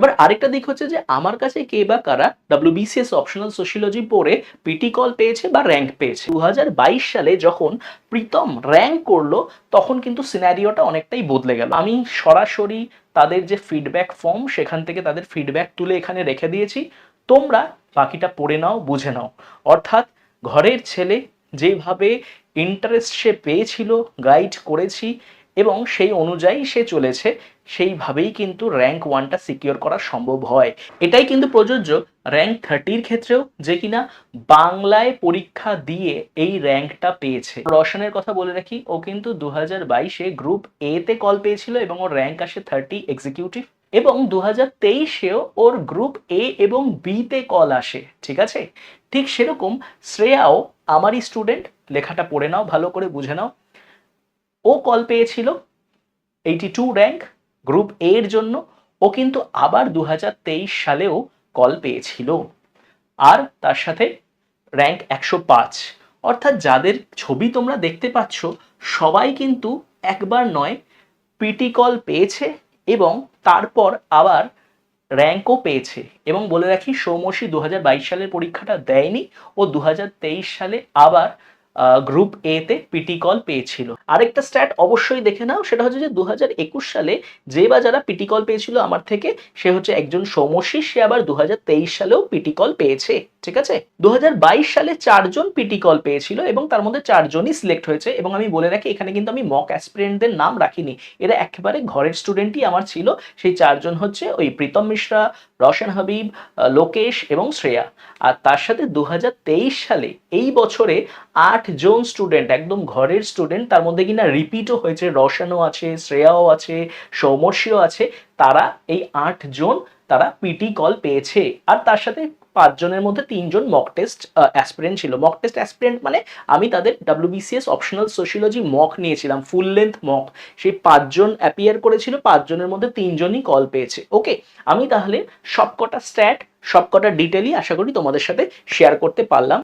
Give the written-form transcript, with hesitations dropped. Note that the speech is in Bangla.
আবার আরেকটা দিক হচ্ছে যে আমার কাছে কে বা কারা WBCS অপশনাল সোশিওলজি পড়ে পিটি কল পেয়েছে বা র্যাঙ্ক পেয়েছে। 2022 সালে যখন প্রীতম র্যাঙ্ক করলো তখন কিন্তু সিনারিওটা অনেকটাই বদলে গেল। আমি সরাসরি তাদের যে ফিডব্যাক ফর্ম সেখান থেকে তাদের ফিডব্যাক তুলে এখানে রেখে দিয়েছি, তোমরা বাকিটা পড়ে নাও, বুঝে নাও। অর্থাৎ ঘরের ছেলে যেভাবে ইন্টারেস্ট সে পেয়েছিল, গাইড করেছি এবং সেই অনুযায়ী সে চলেছে, সেইভাবেই কিন্তু র্যাঙ্ক 1টা সিকিওর করা সম্ভব হয়। এটাই কিন্তু প্রযোজ্য র্যাঙ্ক 30-র ক্ষেত্রেও, যে কিনা বাংলায় পরীক্ষা দিয়ে এই র্যাঙ্কটা পেয়েছে। রশনের কথা বলে রাখি, ও কিন্তু 2022-এ গ্রুপ এ তে কল পেয়েছিল এবং ওর র্যাঙ্ক আসে 30 এক্সিকিউটিভ, এবং 2023-এও ওর গ্রুপ এ এবং বি তে কল আসে। ঠিক আছে, ঠিক সেরকম শ্রেয়াও আমারই স্টুডেন্ট, লেখাটা পড়ে নাও, ভালো করে বুঝে নাও। ও কল পেয়েছিল 82 র্যাঙ্ক গ্রুপ এ এর জন্য। ও কিন্তু আবার 2023 সালেও কল পেয়েছিল, আর তার সাথে র্যাঙ্ক 105। অর্থাৎ যাদের ছবি তোমরা দেখতে পাচ্ছ সবাই কিন্তু একবার নয় পিটি কল পেয়েছে এবং তারপর আবার র্যাঙ্কও পেয়েছে। এবং বলে রাখি, সৌমসী 2022 সালের পরীক্ষাটা দেয়নি, ও 2023 সালে আবার গ্রুপ এ তে পিটি কল পেয়েছিল। আরেকটা স্ট্যাট অবশ্যই দেখে নাও, সেটা হচ্ছে যে 2021 সালে যে বা যারা পিটি কল পেয়েছিল আমার থেকে, সে হচ্ছে একজন সৌমসী, সে আবার 2023 সালেও পিটি কল পেয়েছে। ঠিক আছে, 2022 সালে 4জন পিটি কল পেয়েছিল এবং তার মধ্যে 4জনই সিলেক্ট হয়েছে। এবং আমি বলে রাখি, এখানে কিন্তু আমি মক অ্যাসপিরেন্টদের নাম রাখিনি, এরা একেবারে ঘরের স্টুডেন্টই আমার ছিল। সেই 4জন হচ্ছে ওই প্রীতম মিশ্রা, রওশন হাবিব, লোকেশ এবং শ্রেয়া। আর তার সাথে 2023 সালে এই বছরে 8জন স্টুডেন্ট, একদম ঘরের স্টুডেন্ট, তার মধ্যে কিনা রিপিটও হয়েছে, রওশনও আছে, শ্রেয়াও আছে, সৌমর্ষীও আছে, তারা এই 8জন তারা পিটি কল পেয়েছে। আর তার সাথে 5জনের মধ্যে 3জন মক টেস্ট অ্যাসপিরেন্ট ছিল। মক টেস্ট অ্যাসপিরেন্ট মানে আমি তাদের WBCS অপশনাল সোশিওলজি মক নিয়েছিলাম, ফুল লেন্থ মক। সেই 5জন অ্যাপিয়ার করেছিল, 5জনের মধ্যে 3জনই কল পেয়েছে। ওকে, আমি তাহলে সবকটা স্ট্যাট, সবকটা ডিটেলই আশা করি তোমাদের সাথে শেয়ার করতে পারলাম।